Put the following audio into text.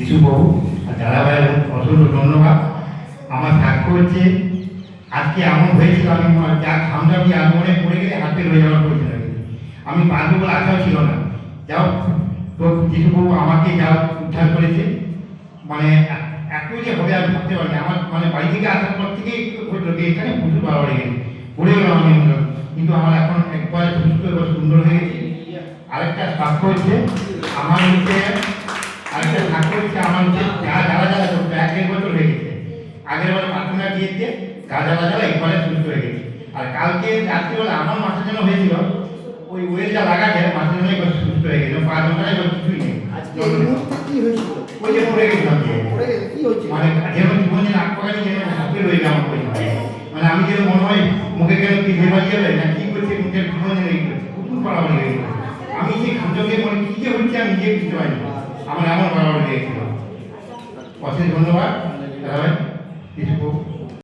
যিশুবাবু আর দাদাভাই অসংখ্য ধন্যবাদ। আমার সাক্ষ্য হচ্ছে আজকে এমন হয়েছিল, আমি যা সামনামি আন্দোলনে পড়ে গেলে হাতে রয়ে যাওয়ার পড়ছিল। আমি পারবো বলে আশাও ছিল না। যাও তো যিশুবাবু আমাকে যা উদ্ধার করেছে, মানে এত যে হবে আমি ভাবতে পারিনি। আমার মানে বাড়ি থেকে আসার পর থেকেই হলো যে এখানে প্রচুর বাড়াবাড়ি গেছে, পড়ে গেলাম আমি, কিন্তু আমার এখন একবার সুস্থ এবং সুন্দর হয়ে গেছে। আরেকটা সাক্ষ্য হচ্ছে আমার হচ্ছে আমার হচ্ছে যারা করতো 1-1.5 বছর হয়ে গেছে। আগের বার প্রার্থনা দিয়েছে যারা একবারে সুস্থ হয়ে গেছে। আর কালকে রাত্রিবেলা আমার মাথার জন্য হয়েছিল, ওই ওয়েল যা লাগাতে মাথার জন্য সুস্থ হয়ে গেছে, 5 ঘন্টায় কিছুই নেই। ওই যে পড়ে গেছিলাম, মানে যেমন জীবন যেন আটপাকানি যেন হাতে রয়ে যাওয়া মানে আমি যেন মনে হয় মুখে কেন কি ভেবা যাবে না কি করছে, মুখের জীবন যেন এই করছে, প্রচুর বাড়াবাড়ি হয়ে গেছে। আমি যে খাদ্যকে মনে কি যে হচ্ছে আমি নিজে বুঝতে পারিনি, আমার এমন বাড়াবাড়ি হয়ে গেছিল। অশেষ ধন্যবাদ দাদাভাই।